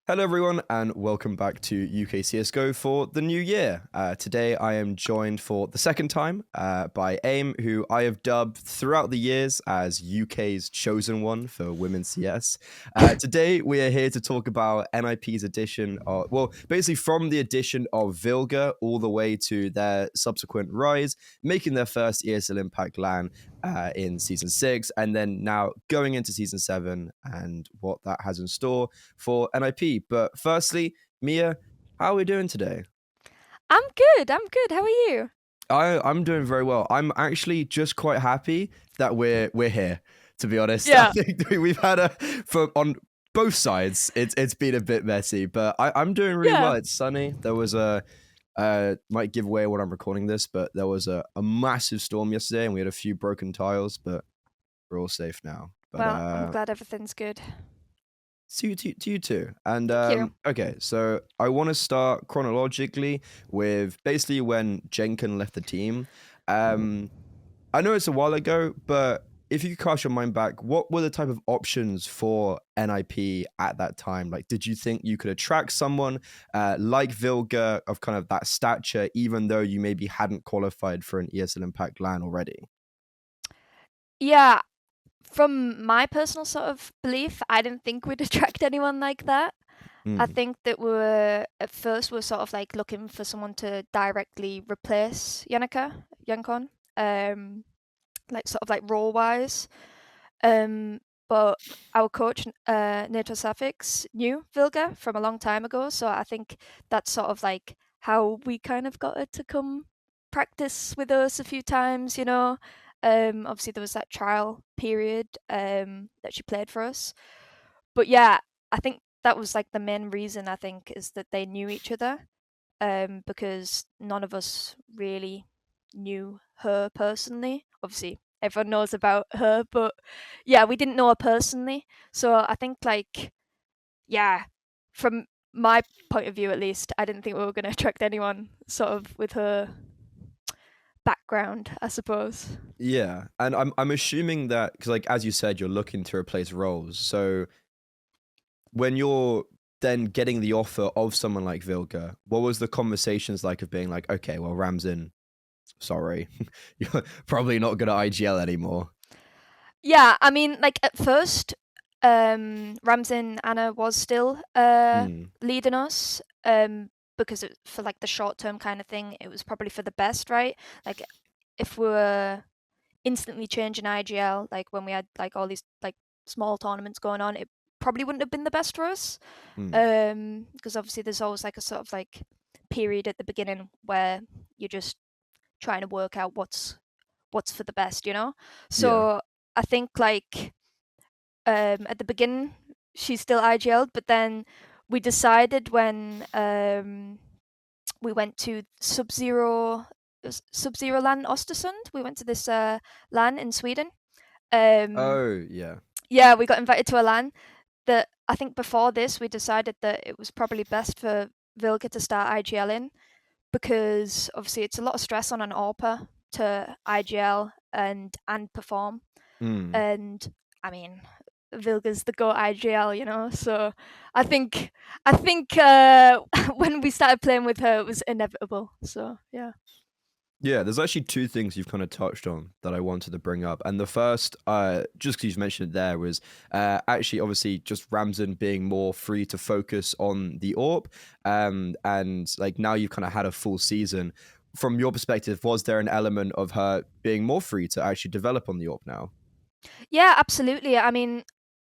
Hello, everyone, and welcome back to UKCSGO for the new year. Today, I am joined for the second time by aiM, who I have dubbed throughout the years as UK's chosen one for women's CS. Today, we are here to talk about NIP's edition of, basically from the edition of Vilga all the way to their subsequent rise, making their first ESL Impact LAN in Season 6, and then now going into Season 7 and what that has in store for NIP. But firstly, Mia, how are we doing today? I'm good. How are you? I'm doing very well. I'm actually just quite happy that we're here, to be honest. I Yeah. think we've had on both sides, it's been a bit messy, but I'm doing really well. Yeah. It's sunny. There was might give away when I'm recording this, but there was a massive storm yesterday and we had a few broken tiles, but we're all safe now. But Well, I'm glad everything's good. to you too. And Thank you. okay, so I want to start chronologically with basically when Jenkon left the team. I know it's a while ago, but if you could cast your mind back, what were the type of options for NIP at that time? Like, did you think you could attract someone like Vilga of kind of that stature, even though you maybe hadn't qualified for an ESL Impact LAN already? Yeah, from my personal sort of belief, I didn't think we'd attract anyone like that. I Mm. think that at first we're sort of like looking for someone to directly replace Jenkon, like sort of like role wise. But our coach, NaToSaphiX, knew Vilga from a long time ago, so I think that's sort of like how we kind of got her to come practice with us a few times. Obviously there was that trial period that she played for us, but yeah, I think that was like the main reason. I think is that they knew each other, because none of us really knew her personally. Obviously, everyone knows about her, but yeah, we didn't know her personally. So I think, like, yeah, from my point of view at least, I didn't think we were going to attract anyone sort of with her background, I suppose. Yeah, and I'm assuming that because, like as you said, you're looking to replace roles. So when you're then getting the offer of someone like Vilga, what was the conversations like of being like, okay, well, ramziiN, sorry, you're probably not good at IGL anymore. Yeah, I mean, like at first, ramziiN Anna was still Mm, leading us, because for like the short term kind of thing, it was probably for the best, right? Like if we were instantly changing IGL, like when we had like all these like small tournaments going on, it probably wouldn't have been the best for us. mm, Because obviously there's always like a sort of like period at the beginning where you're just trying to work out what's for the best. yeah. So I think like at the beginning she's still IGL'd, but then we decided when we went to Sub-Zero LAN Ostersund. We went to this LAN in Sweden. Um, Oh, yeah. yeah, we got invited to a LAN that I think before this we decided that it was probably best for Vilga to start IGL in, because obviously it's a lot of stress on an AWPer to IGL and perform. Mm. And I mean, Vilga's the GOAT IGL. So I think when we started playing with her, it was inevitable. So yeah. Yeah, there's actually two things you've kind of touched on that I wanted to bring up. And the first, just because you mentioned it there, was actually obviously just ramziiN being more free to focus on the AWP. And like now you've kind of had a full season. From your perspective, was there an element of her being more free to actually develop on the AWP now? Yeah, absolutely. I mean,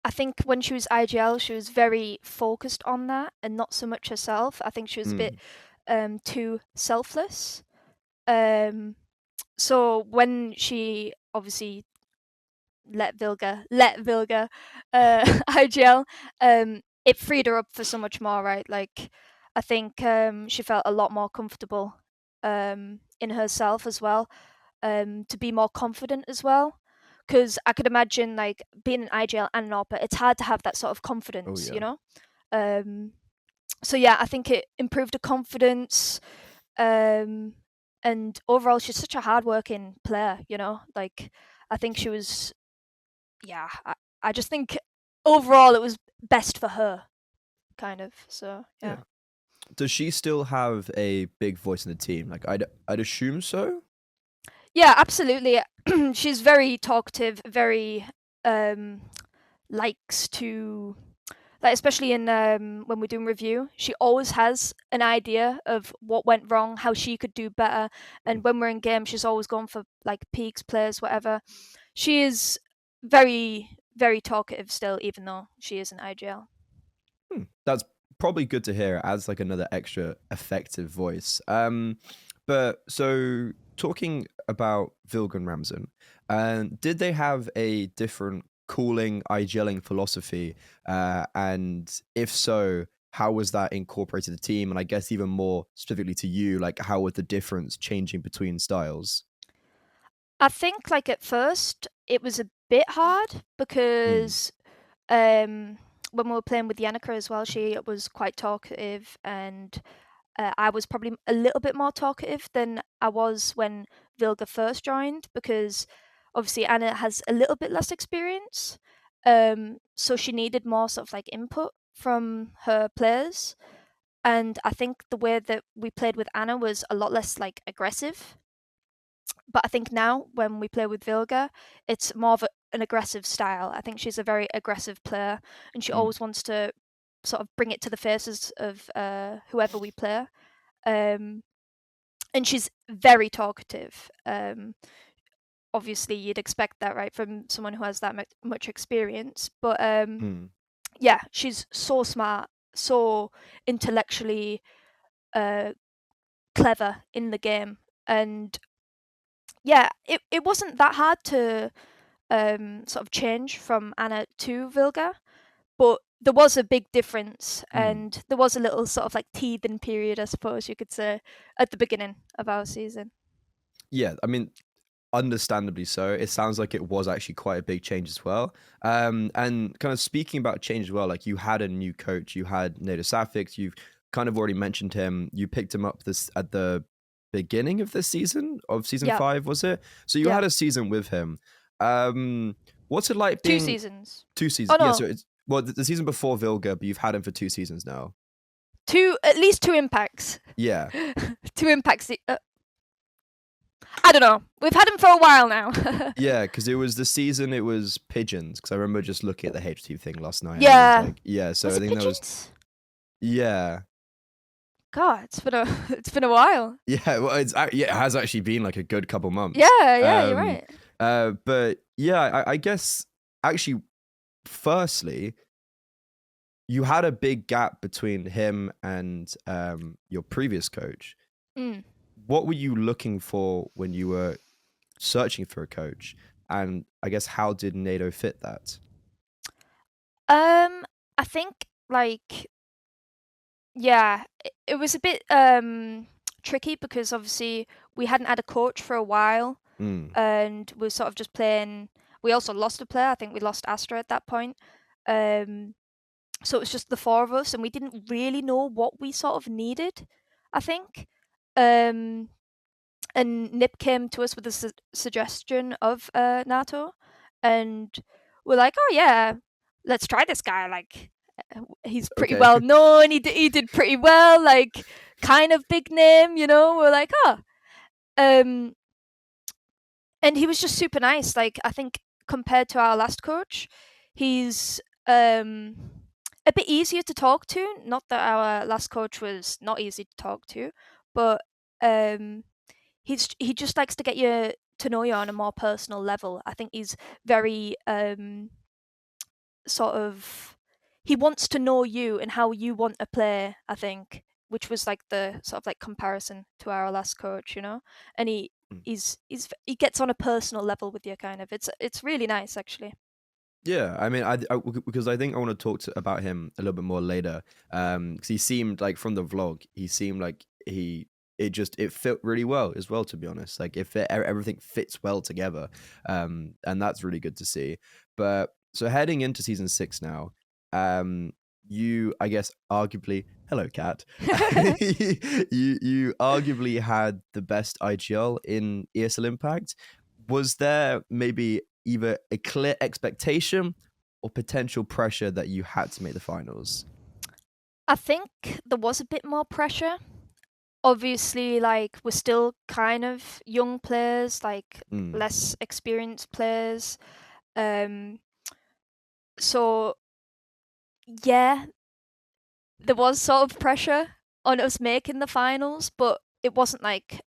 I think when she was IGL, she was very focused on that and not so much herself. I think she was a bit Mm. too selfless. Um, so when she obviously let Vilga IGL, it freed her up for so much more, right? Like I think she felt a lot more comfortable in herself as well, to be more confident as well. Because I could imagine like being an IGL and an AWPer, it's hard to have that sort of Oh, confidence, yeah. Um, so yeah, I think it improved her confidence. Um, and overall, she's such a hardworking player. Like I think she was. Yeah, I just think overall it was best for her, kind of. So Yeah. yeah. Does she still have a big voice in the team? Like, I'd assume so. Yeah, absolutely. She's very talkative, very likes to, like, especially in when we're doing review, she always has an idea of what went wrong, how she could do better, and when we're in game, she's always going for like peaks, plays, whatever. She is very, very talkative still, even though she is an IGL. That's probably good to hear as like another extra effective voice. But so talking about Vilga and ramziiN, did they have a different calling, IGLing philosophy? And if so, how was that incorporated to the team? And I guess even more specifically to you, like how was the difference changing between styles? I think like at first it was a bit hard Mm, because when we were playing with Yannicka as well, she was quite talkative, and I was probably a little bit more talkative than I was when Vilga first joined, because obviously Anna has a little bit less experience, so she needed more sort of like input from her players. And I think the way that we played with Anna was a lot less like aggressive. But I think now when we play with Vilga, it's more of an aggressive style. I think she's a very aggressive player, and she mm, always wants to sort of bring it to the faces of whoever we play. Um, and she's very talkative. Obviously, you'd expect that, right, from someone who has that much experience. But mm. yeah, she's so smart, so intellectually uh, clever in the game, and yeah, it wasn't that hard to sort of change from Anna to Vilga, but there was a big difference, Mm. and there was a little sort of like teething period, I suppose you could say, at the beginning of our season. Yeah, I mean, understandably so. It sounds like it was actually quite a big change as well. And kind of speaking about change as well, like you had a new coach, you had NaToSaphiX, you've kind of already mentioned him. You picked him up this at the beginning of this season, of season Yeah, 5, was it? So you yeah, had a season with him. What's it like two being seasons. two Oh seasons? Yeah, so no, it's well the season before Vilga, but you've had him for 2 seasons now. at least two impacts. Yeah. Two impacts. I don't know. We've had him for a while now. Yeah, because it was the season, it was Pigeons, because I remember just looking at the HT thing last night, and it was Yeah. like, yeah, so Was I it think that was, pigeons? yeah. God, it's been a it's been a while. Yeah, well, yeah, it has actually been like a good couple months. Yeah, yeah, you're right. But yeah, I guess actually, firstly, you had a big gap between him and your previous coach. Mm. What were you looking for when you were searching for a coach? And I guess how did NATO fit that? I think like yeah, it was a bit tricky because obviously we hadn't had a coach for a while, Mm, and we're sort of just playing. We also lost a player. I think we lost Astra at that point. Um, so it was just the four of us, and we didn't really know what we sort of needed, I think. Um, and Nip came to us with a suggestion of NATO, and we're like, oh yeah, let's try this guy. Like, he's pretty okay. well known. He did pretty well. Like, kind of big name, you know. We're like, oh, um, and he was just super nice. Like, I think compared to our last coach, he's a bit easier to talk to. Not that our last coach was not easy to talk to, but um he just likes to get you to know you on a more personal level. I think he's very sort of, he wants to know you and how you want to play, I think, which was like the sort of like comparison to our last coach, you know. And he gets on a personal level with you, kind of. It's really nice, actually. Yeah, I mean, because I think I want to talk about him a little bit more later. Because he seemed like from the vlog, he seemed like it fit really well as well. To be honest, like everything fits well together, and that's really good to see. But so heading into season 6 now, you I guess arguably, hello cat, you arguably had the best IGL in ESL Impact. Was there maybe either a clear expectation or potential pressure that you had to make the finals? I think there was a bit more pressure. Obviously, like, we're still kind of young players, like less experienced players. So yeah, there was sort of pressure on us making the finals, but it wasn't like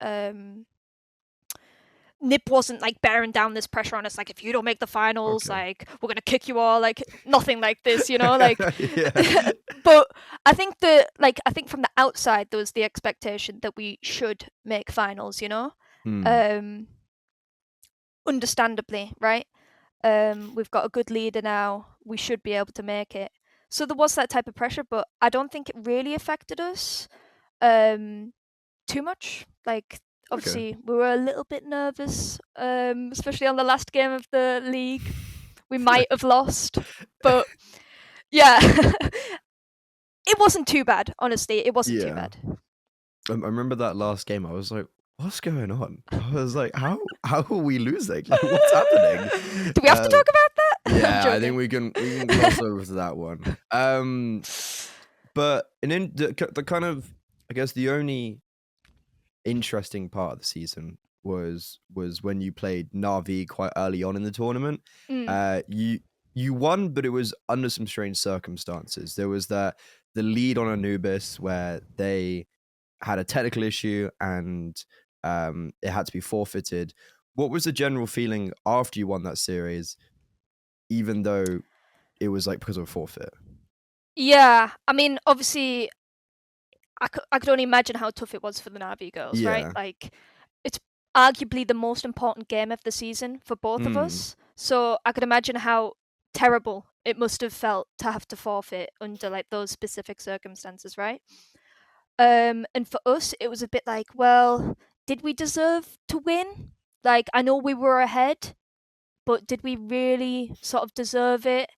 Nip wasn't like bearing down this pressure on us, like, if you don't make the finals, Okay. like, we're gonna kick you all, like, nothing like this, you know, like. Yeah. But I think I think from the outside there was the expectation that we should make finals, you know. Understandably, right? We've got a good leader now. We should be able to make it. So there was that type of pressure, but I don't think it really affected us too much. Like, obviously, we were a little bit nervous, especially on the last game of the league. We might have lost, but yeah, it wasn't too bad. Honestly, it wasn't too bad. I remember that last game. I was like, "What's going on?" I was like, "How are we losing? Like, what's happening?" Do we have to talk about that? Yeah, I think we can cross over to that one. But the kind of, I guess, the only interesting part of the season was when you played NAVI quite early on in the tournament. You won, but it was under some strange circumstances. There was the lead on Anubis where they had a technical issue and it had to be forfeited. What was the general feeling after you won that series, even though it was like because of a forfeit? Yeah, I mean, obviously, I could only imagine how tough it was for the Navi girls, right? Yeah. Like, it's arguably the most important game of the season for both of us. So I could imagine how terrible it must have felt to have to forfeit under like those specific circumstances, right? And for us, it was a bit like, well, did we deserve to win? Like, I know we were ahead, but did we really sort of deserve it?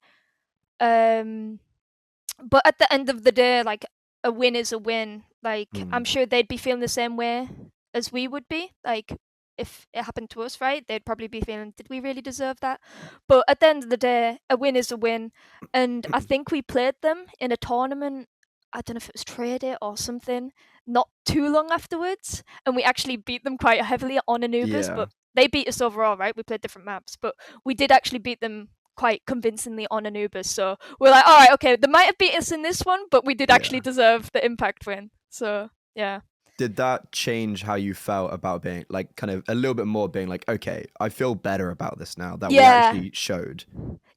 But at the end of the day, like, a win is a win. Like, I'm sure they'd be feeling the same way as we would be. Like, if it happened to us, right? They'd probably be feeling, did we really deserve that? But at the end of the day, a win is a win. And I think we played them in a tournament. I don't know if it was Trade It or something, not too long afterwards. And we actually beat them quite heavily on Anubis, but they beat us overall, right? We played different maps, but we did actually beat them quite convincingly on Anubis. So we're like, all right, okay, they might have beat us in this one, but we did actually deserve the Impact win. So yeah. Did that change how you felt about being like kind of a little bit more being like, okay, I feel better about this now that we actually showed?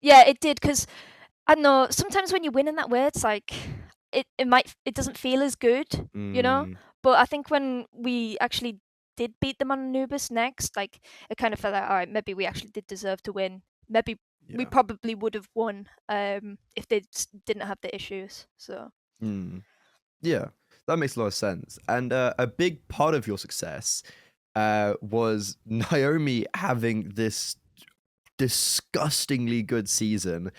Yeah, it did, because I don't know, sometimes when you win in that way, it's like it doesn't feel as good, you know? But I think when we actually did beat them on Anubis next, like, it kind of felt like, all right, maybe we actually did deserve to win. Maybe we probably would have won if they didn't have the issues. So yeah, that makes a lot of sense. And a big part of your success was Nayomy having this disgustingly good season.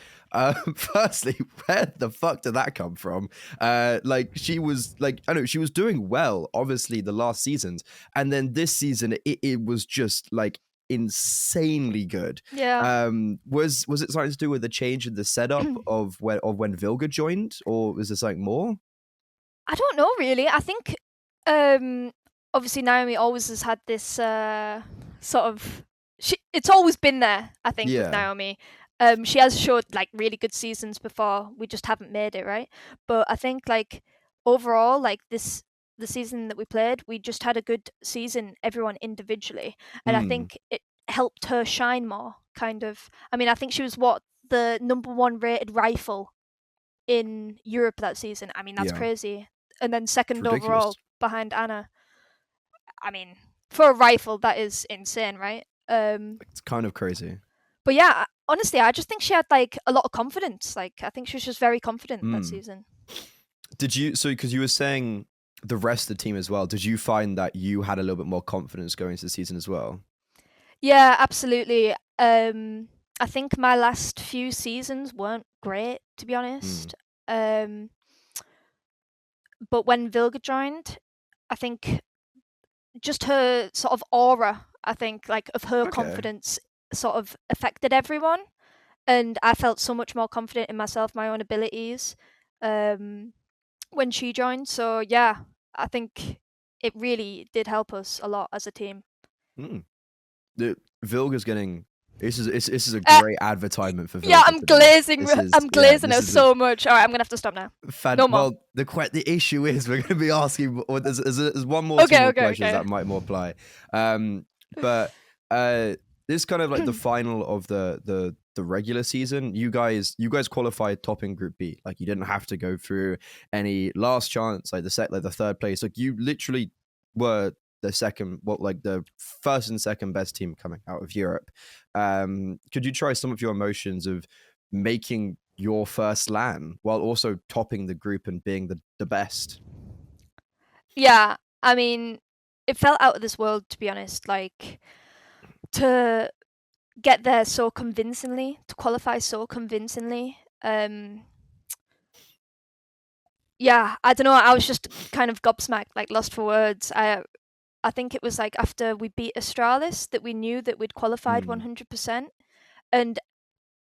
Firstly, where the fuck did that come from? Like, she was like, I know she was doing well, obviously, the last seasons, and then this season it was just like insanely good. yeah. Was it something to do with the change in the setup of when Vilga joined, or was there something more? I don't know really. I think obviously Nayomy always has had this sort of it's always been there, I think, with Nayomy. She has showed like really good seasons before. We just haven't made it, right? But I think like overall, like the season that we played, we just had a good season, everyone individually. And I think it helped her shine more, kind of. I mean, I think she was the #1 rated rifle in Europe that season. I mean, that's crazy. And then second overall behind Anna. I mean, for a rifle, that is insane, right? It's kind of crazy. But yeah, honestly, I just think she had like a lot of confidence. Like, I think she was just very confident that season. Did you, so because you were saying the rest of the team as well, did you find that you had a little bit more confidence going into the season as well? Yeah, absolutely. I think my last few seasons weren't great, to be honest. But when Vilga joined, I think just her sort of aura, I think, like, of her confidence sort of affected everyone. And I felt so much more confident in myself, my own abilities. when she joined. So yeah, I think it really did help us a lot as a team. Mm. Vilga's getting. This is a Uh, great advertisement for yeah, Vilga I'm today. glazing. This is I'm glazing this her is a so much. All right, I'm gonna have to stop now. No more. well, the issue is we're going to be asking. Or there's one more, two Okay, more okay, questions okay. that might more apply. But this kind of like the final of the regular season. You guys qualified top in Group B. Like you didn't have to go through any last chance, like the third place. Like you literally were the second, like the first and second best team coming out of Europe. Could you try some of your emotions of making your first LAN while also topping the group and being the best? Yeah, I mean, it felt out of this world, to be honest. Like, to get there so convincingly, to qualify so convincingly. Yeah, I don't know. I was just kind of gobsmacked, like lost for words. I think it was like after we beat Astralis that we knew that we'd qualified 100%, and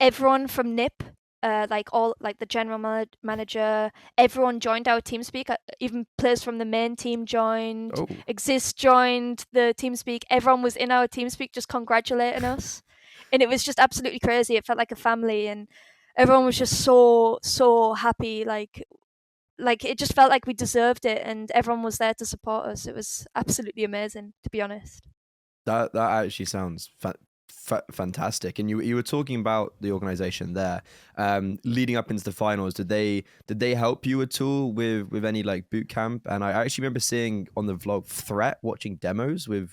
everyone from NIP, like the general manager, everyone joined our TeamSpeak. Even players from the main team joined. Oh, Exist joined the TeamSpeak. Everyone was in our TeamSpeak just congratulating us, and it was just absolutely crazy. It felt like a family, and everyone was just so happy. Like it just felt like we deserved it, and everyone was there to support us. It was absolutely amazing, to be honest. that actually sounds fantastic. And you were talking about the organization there, leading up into the finals. Did they help you at all with any like boot camp? And I actually remember seeing on the vlog Threat watching demos with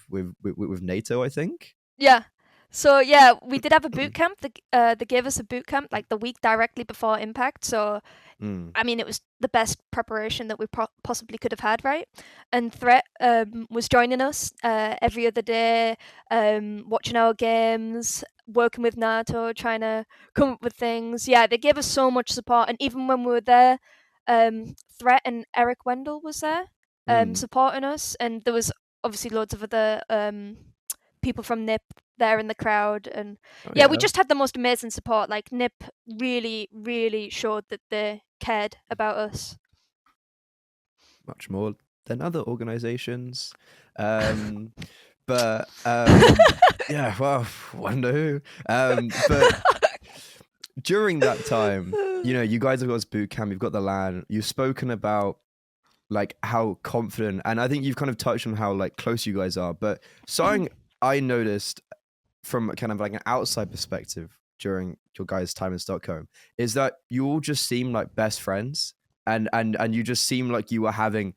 NATO, I think. Yeah. So yeah, we did have a boot camp. They gave us a boot camp like the week directly before Impact. So Mm. I mean, it was the best preparation that we possibly could have had, right? And Threat was joining us every other day, watching our games, working with NATO, trying to come up with things. Yeah, they gave us so much support, and even when we were there, Threat and Eric Wendell was there, Mm. supporting us, and there was obviously loads of other people from NIP there in the crowd, and Oh yeah, we yeah, just had the most amazing support. Like NIP really showed that they cared about us. much more than other organizations. Um, but yeah, well, wonder who. But during that time, you guys have got this boot camp, you've got the LAN, you've spoken about like how confident, and I think you've kind of touched on how like close you guys are. But something I noticed from kind of like an outside perspective during your guys' time in Stockholm is that you all just seem like best friends, and you just seem like you were having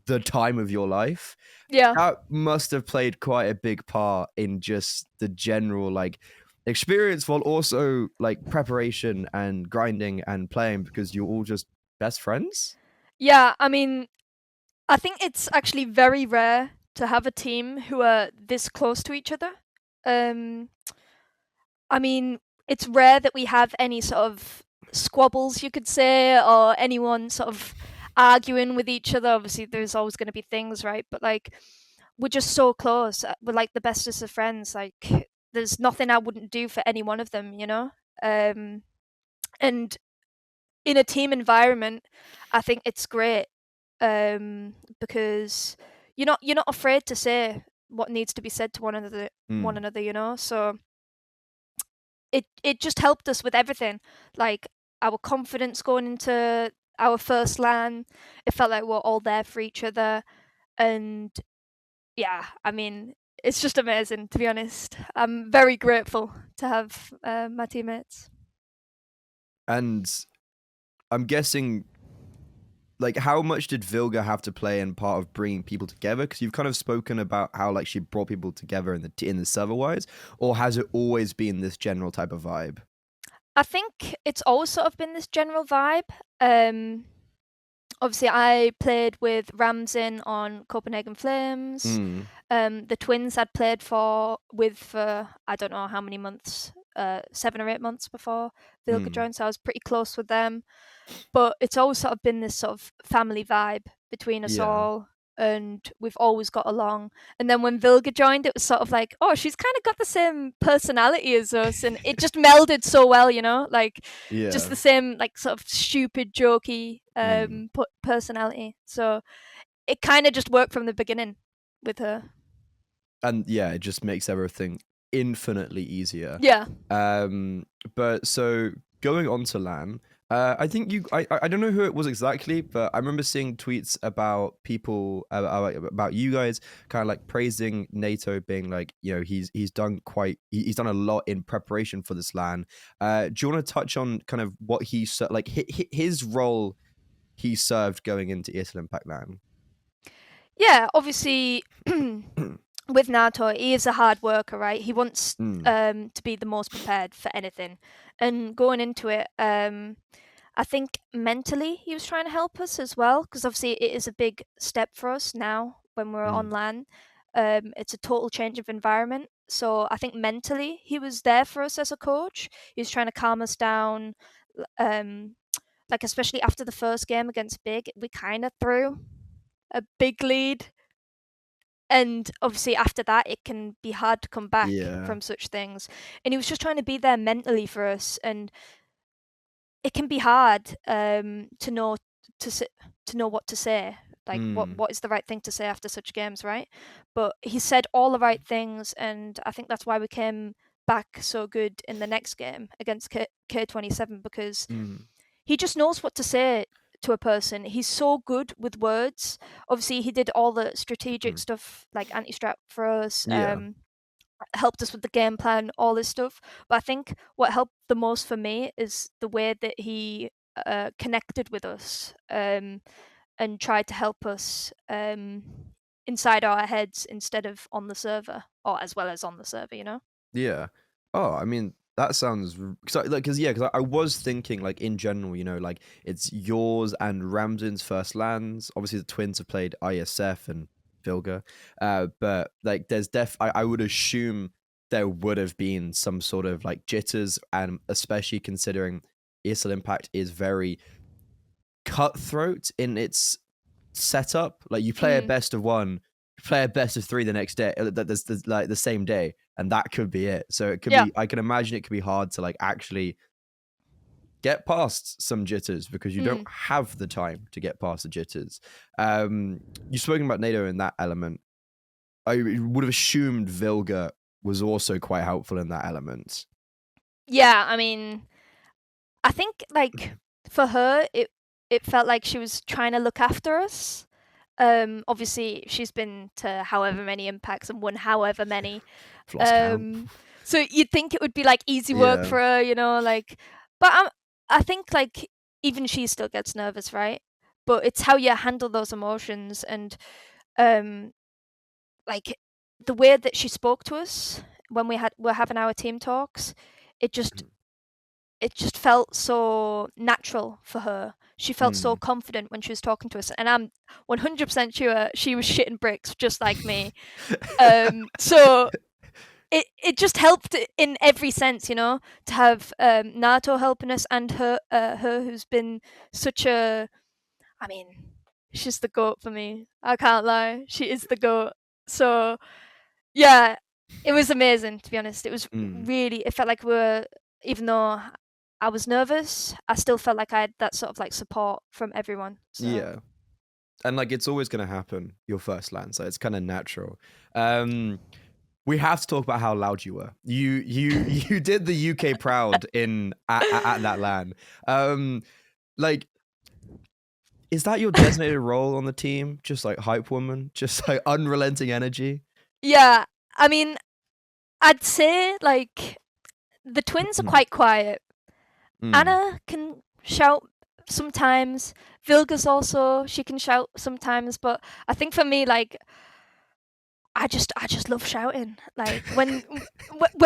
the time of your life. Yeah. That must have played quite a big part in just the general like experience, while also like preparation and grinding and playing, because you're all just best friends. Yeah, I mean, I think it's actually very rare to have a team who are this close to each other. Um, I mean, it's rare that we have any sort of squabbles, you could say, or anyone sort of arguing with each other. Obviously, there's always going to be things, right? But like, we're just so close. We're like the bestest of friends. Like, there's nothing I wouldn't do for any one of them, you know? And in a team environment, I think it's great, because you're not afraid to say what needs to be said to one Mm. another, you know? So it just helped us with everything, like our confidence going into our first LAN. It felt like we're all there for each other, and yeah, I mean, it's just amazing, to be honest. I'm very grateful to have my teammates. And I'm guessing, like, how much did Vilga have to play in part of bringing people together? Because you've kind of spoken about how like she brought people together in the server-wise, or has it always been this general type of vibe? I think it's always sort of been this general vibe. um Obviously, I played with ramziiN on Copenhagen Flames. Mm. The twins I'd played for I don't know how many months, 7 or 8 months before Vilga Mm. joined, so I was pretty close with them. But it's always sort of been this sort of family vibe between us Yeah. all. and we've always got along. And then when Vilga joined, it was sort of like, oh, she's kind of got the same personality as us, and it just melded so well, like just Yeah. the same like sort of stupid, jokey Mm. personality. So it kind of just worked from the beginning with her. And yeah, it just makes everything infinitely easier. Yeah. But so going on to LAN, I think I don't know who it was exactly, but I remember seeing tweets about people about you guys kind of like praising NATO, being like, he's done he's done a lot in preparation for this LAN. Do you want to touch on kind of what like his role he served going into ESL Impact LAN? Yeah, obviously with Nato, he is a hard worker, right? He wants to be the most prepared for anything. And going into it, I think mentally he was trying to help us as well, because obviously it is a big step for us now when we're on LAN. It's a total change of environment. So I think mentally he was there for us as a coach. He was trying to calm us down. Like especially after the first game against Big, we kind of threw a big lead, and obviously after that it can be hard to come back from such things, and he was just trying to be there mentally for us, and it can be hard to know what to say, like what is the right thing to say after such games, right? But he said all the right things, and I think that's why we came back so good in the next game against K27, because he just knows what to say to a person. He's so good with words. Obviously, he did all the strategic stuff like anti-strat for us, helped us with the game plan, all this stuff. But I think what helped the most for me is the way that he connected with us and tried to help us inside our heads instead of on the server, or as well as on the server, Yeah. Oh, I mean, that sounds because I was thinking like in general, like it's yours and ramziiN's first LANs. Obviously, the twins have played ISF and Vilga, but like there's I would assume there would have been some sort of like jitters, and especially considering ESL Impact is very cutthroat in its setup. Like you play a best of one, play a best of three the next day, that's like the same day, and that could be it. So it could be, I can imagine it could be hard to like actually get past some jitters because you don't have the time to get past the jitters. You've spoken about NATO in that element. I would have assumed Vilga was also quite helpful in that element. Yeah, I mean, I think like for her it felt like she was trying to look after us. Obviously she's been to however many impacts and won however many. So you'd think it would be like easy work for her, like, but I think like even she still gets nervous, right? But it's how you handle those emotions, and like the way that she spoke to us when we're having our team talks, it just felt so natural for her. She felt so confident when she was talking to us, and I'm 100% sure she was shitting bricks just like me. So it just helped in every sense, to have NATO helping us, and her who's been such a, I mean, she's the GOAT for me. I can't lie. She is the GOAT. So yeah, it was amazing, to be honest. It was really, it felt like we were, even though I was nervous, I still felt like I had that sort of like support from everyone. So. Yeah. And like it's always going to happen your first LAN, so it's kind of natural. We have to talk about how loud you were. You did the UK proud at that LAN. Like, is that your designated role on the team? Just like hype woman, just like unrelenting energy? Yeah, I mean, I'd say like the twins are quite quiet. Anna can shout sometimes. Vilga's also, she can shout sometimes, but I think for me, like, I just love shouting. Like when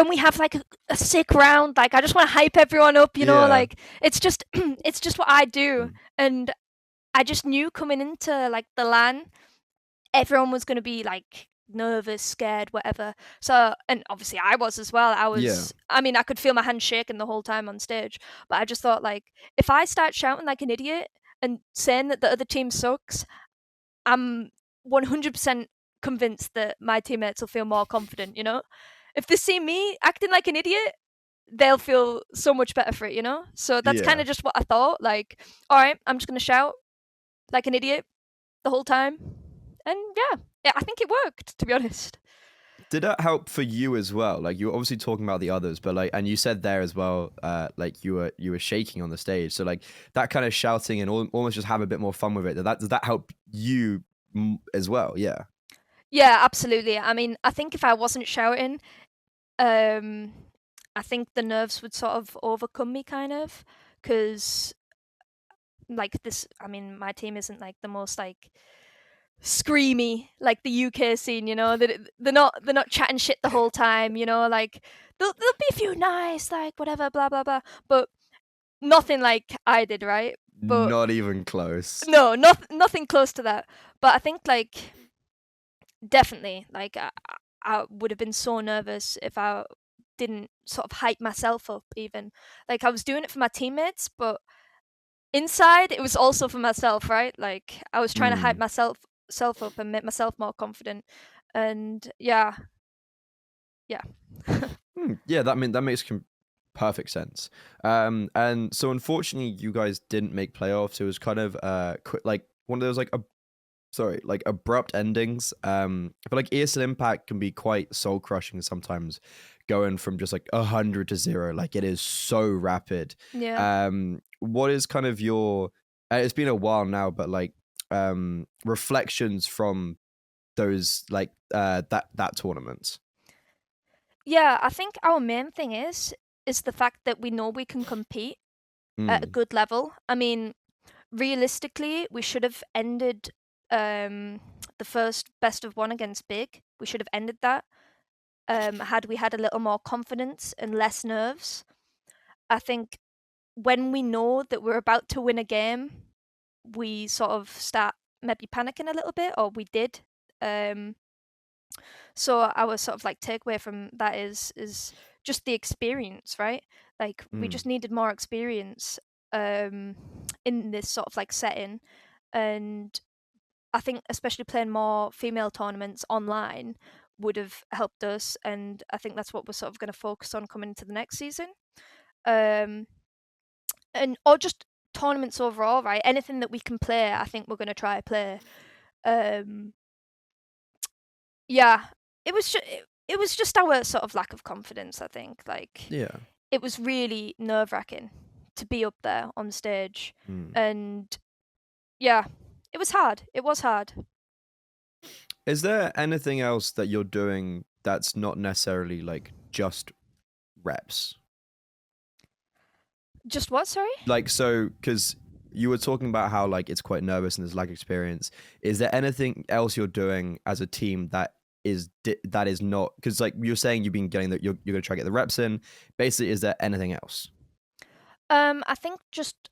we have like a sick round, like I just want to hype everyone up, like it's just what I do. And I just knew coming into like the LAN, everyone was going to be like nervous, scared, whatever. So, and obviously I was as well. I mean, I could feel my hands shaking the whole time on stage, but I just thought like, if I start shouting like an idiot and saying that the other team sucks, I'm 100% convinced that my teammates will feel more confident, you know? If they see me acting like an idiot, they'll feel so much better for it, you know? So that's kind Yeah. of just what I thought. Like, all right, I'm just going to shout like an idiot the whole time. And yeah, I think it worked, to be honest. Did that help for you as well? Like you were obviously talking about the others, but like, and you said there as well, like you were shaking on the stage. So like that kind of shouting and almost just have a bit more fun with it. Does that help you as well? Yeah. Yeah, absolutely. I mean, I think if I wasn't shouting, I think the nerves would sort of overcome me, kind of, because like this. I mean, my team isn't like the most like screamy like the UK scene, you know. They're not chatting shit the whole time, you know. Like there'll be a few nice like whatever blah blah blah, but nothing like I did, right? But Not even close. no, nothing close to that. But I think like definitely like I would have been so nervous if I didn't sort of hype myself up. Even like I was doing it for my teammates, but inside it was also for myself, right? Like I was trying to hype myself up and make myself more confident. And yeah. Yeah, that makes perfect sense. And so unfortunately, you guys didn't make playoffs. It was kind of like one of those like like abrupt endings. I feel like ESL Impact can be quite soul crushing sometimes, going from just like 100 to 0. Like it is so rapid. Yeah. What is kind of your? It's been a while now, but like reflections from those like that tournament. Yeah, I think our main thing is the fact that we know we can compete at a Mm, good level. I mean, realistically, we should have ended the first best of one against Big. We should have ended that had we had a little more confidence and less nerves. I think when we know that we're about to win a game, we sort of start maybe panicking a little bit, or we did. Um, so our sort of like takeaway from that is just the experience, right? Like we mm. just needed more experience in this sort of like setting, and I think especially playing more female tournaments online would have helped us, and I think that's what we're sort of going to focus on coming into the next season. Um, and or just tournaments overall, right? Anything that we can play, I think we're going to try play. Um, yeah, it was just our sort of lack of confidence. I think like Yeah. it was really nerve wracking to be up there on stage, Mm. and yeah, it was hard. It was hard. Is there anything else that you're doing that's not necessarily like just reps? Just what? Sorry. Like, so, because you were talking about how like it's quite nervous and there's lack of experience. Is there anything else you're doing as a team that is not, because like you're saying you've been getting that you're gonna try to get the reps in. Basically, is there anything else? I think just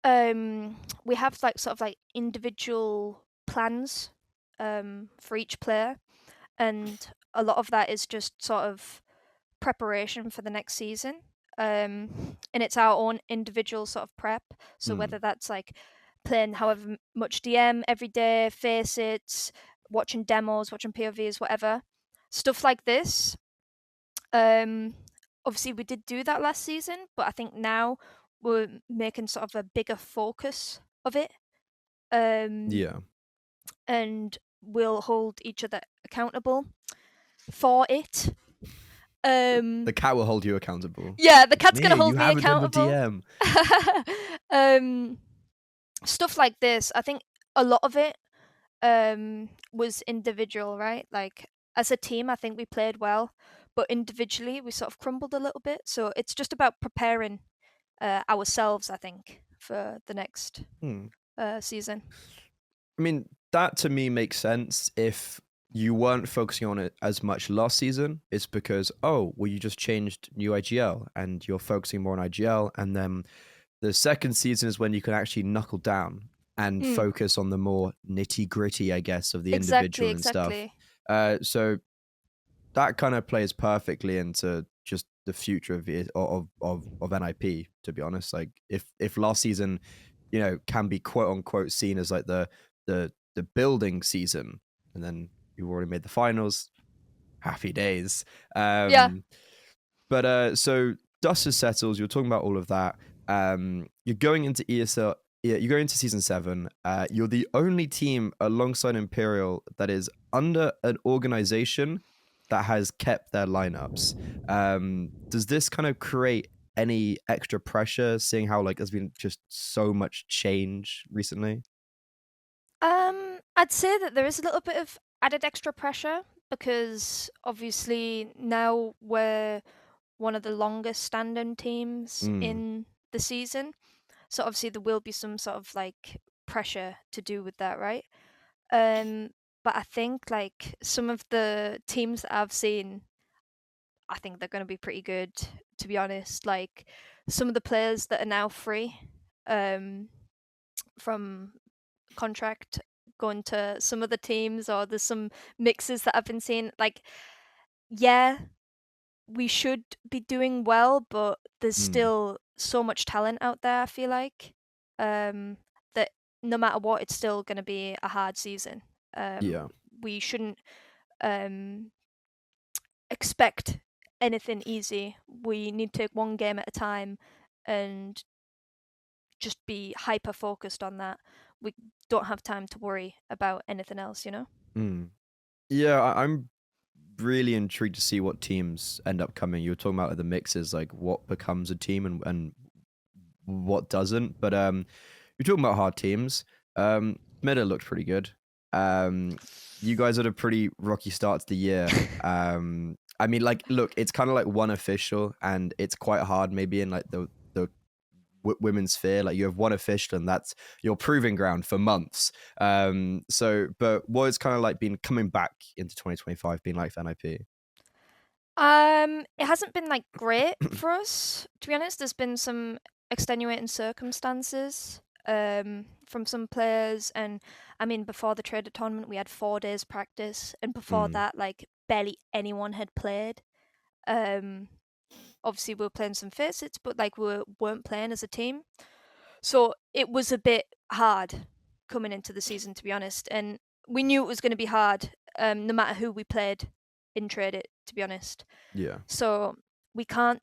we have like sort of like individual plans for each player, and a lot of that is just sort of preparation for the next season. And it's our own individual sort of prep. So Mm. whether that's like playing however much DM every day, face it, watching demos, watching POVs, whatever stuff like this. Um, Obviously we did do that last season, but I think now we're making sort of a bigger focus of it. Um, Yeah. and we'll hold each other accountable for it. The cat will hold you accountable. Yeah, the cat's gonna Mate, you hold me haven't done the accountable. DM. um, Stuff like this. I think a lot of it was individual, right? Like as a team, I think we played well, but individually we sort of crumbled a little bit. So it's just about preparing ourselves, I think, for the next Hmm. season. I mean, that to me makes sense. If you weren't focusing on it as much last season, it's because, oh, well, you just changed new IGL and you're focusing more on IGL. And then the second season is when you can actually knuckle down and Mm, focus on the more nitty gritty, I guess, of the exactly, individual and stuff. exactly. So that kind of plays perfectly into just the future of NIP. To be honest, like if last season, can be quote unquote seen as like the building season, and then you already made the finals. Happy days. Yeah. But so dust has settled. You're talking about all of that. You're going into ESL. Yeah, you're going into season 7. You're the only team alongside Imperial that is under an organization that has kept their lineups. Does this kind of create any extra pressure, seeing how like there's been just so much change recently? I'd say that there is a little bit of added extra pressure because obviously now we're one of the longest standing teams Mm, in the season. So obviously there will be some sort of like pressure to do with that, right? Um, but I think like some of the teams that I've seen, I think they're going to be pretty good, to be honest. Like some of the players that are now free from contract going to some other teams, or there's some mixes that I've been seeing. Like, yeah, we should be doing well, but there's mm, still so much talent out there, I feel like, that no matter what, it's still going to be a hard season. yeah. We shouldn't um, expect anything easy. We need to take one game at a time and just be hyper focused on that. We don't have time to worry about anything else, you know? Mm. Yeah, I'm really intrigued to see what teams end up coming. You were talking about the mixes, like what becomes a team and what doesn't. But you're talking about hard teams. Meta looked pretty good. You guys had a pretty rocky start to the year. I mean, like, look, it's kind of like one official, and it's quite hard maybe in like the women's sphere. Like you have one official, and that's your proving ground for months. But what it's kind of like been coming back into 2025 being like for NIP? It hasn't been like great for us, to be honest. There's been some extenuating circumstances from some players, and I mean, before the trader tournament, we had 4 days practice, and before Mm, that, like barely anyone had played. Um, Obviously, we were playing some facets, but like we weren't playing as a team, so it was a bit hard coming into the season, to be honest. And we knew it was going to be hard, no matter who we played in trade it, to be honest. yeah. So we can't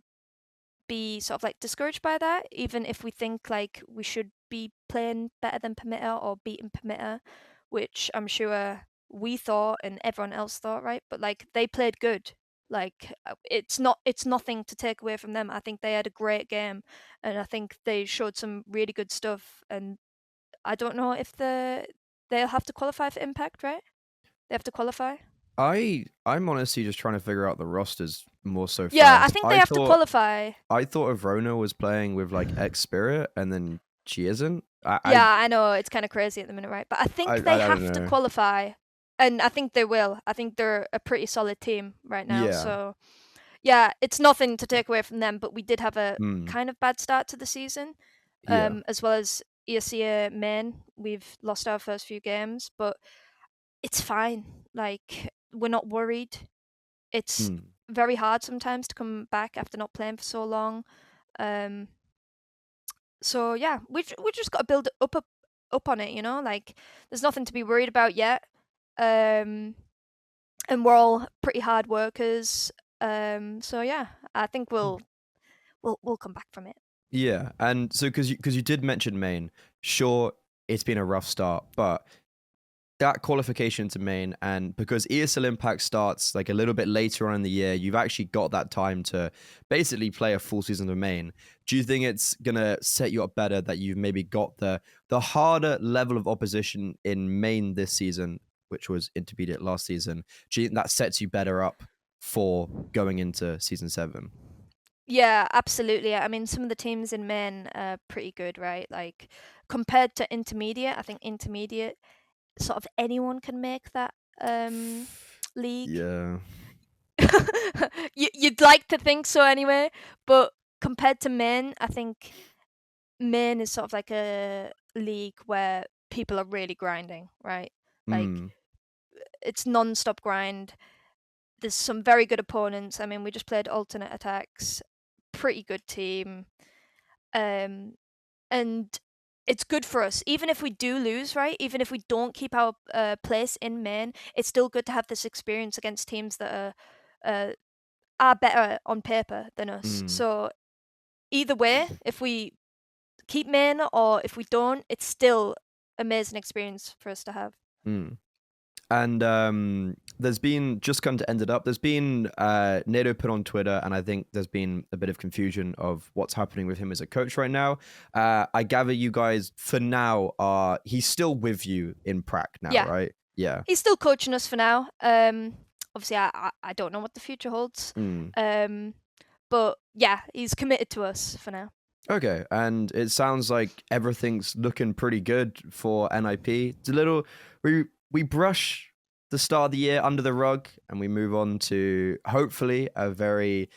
be sort of like discouraged by that, even if we think like we should be playing better than Permitter or beating Permitter, which I'm sure we thought and everyone else thought, right? But like they played good. Like it's nothing to take away from them. I think they had a great game, and I think they showed some really good stuff. And I don't know if they'll have to qualify for Impact, right? They have to qualify. I'm honestly just trying to figure out the rosters more so Yeah, I first. think they have to qualify. I thought Avrona was playing with like X Spirit, and then she isn't. Yeah, I know it's kind of crazy at the minute, right? But I think they I don't have to know. qualify, and I think they will. I think they're a pretty solid team right now. Yeah. So, yeah, it's nothing to take away from them, but we did have a Mm, kind of bad start to the season, yeah. as well as ESEA main. We've lost our first few games, but it's fine. Like, we're not worried. It's Mm, very hard sometimes to come back after not playing for so long. Um, so yeah, we just got to build up on it, you know. Like there's nothing to be worried about yet, and we're all pretty hard workers. So yeah, I think we'll come back from it. yeah. And so because you did mention Maine, sure, it's been a rough start, but that qualification to main, and because ESL Impact starts like a little bit later on in the year, you've actually got that time to basically play a full season of main. Do you think it's gonna set you up better that you've maybe got the harder level of opposition in main this season, which was intermediate last season? Do you think that sets you better up for going into season 7? Yeah, absolutely. I mean, some of the teams in men are pretty good, right? Like compared to intermediate, I think intermediate sort of anyone can make that league. Yeah. You'd like to think so anyway, but compared to men, I think men is sort of like a league where people are really grinding, right? Like Mm, it's non-stop grind. There's some very good opponents. I mean, we just played alternate attacks, pretty good team. Um, and it's good for us. Even if we do lose, right? Even if we don't keep our place in main, it's still good to have this experience against teams that are better on paper than us. Mm, So either way, if we keep main or if we don't, it's still amazing experience for us to have. mm. And there's been, just kind of ended up, there's been NATO put on Twitter, and I think there's been a bit of confusion of what's happening with him as a coach right now. I gather you guys, for now, he's still with you in Prac now, Yeah. right? Yeah. He's still coaching us for now. Obviously, I don't know what the future holds. Mm. But yeah, he's committed to us for now. Okay, and it sounds like everything's looking pretty good for NIP. It's a little, we brush the start of the year under the rug, and we move on to hopefully a very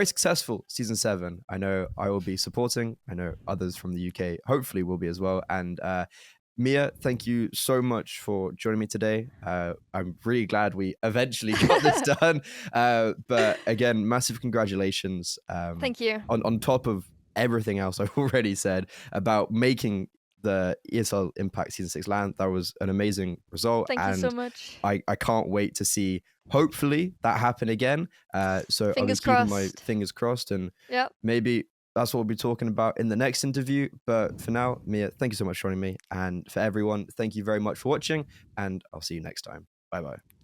successful season 7. I know I will be supporting. I know others from the UK hopefully will be as well. And Mia, thank you so much for joining me today. I'm really glad we eventually got this done. But again, massive congratulations. Thank you. On top of everything else I've already said about making the ESL Impact Season 6 LAN. That was an amazing result. Thank you and so much. I can't wait to see, hopefully, that happen again. So I'll be Fingers keeping my crossed. fingers crossed, and Yep. maybe that's what we'll be talking about in the next interview. But for now, Mia, thank you so much for joining me. And for everyone, thank you very much for watching, and I'll see you next time. Bye-bye.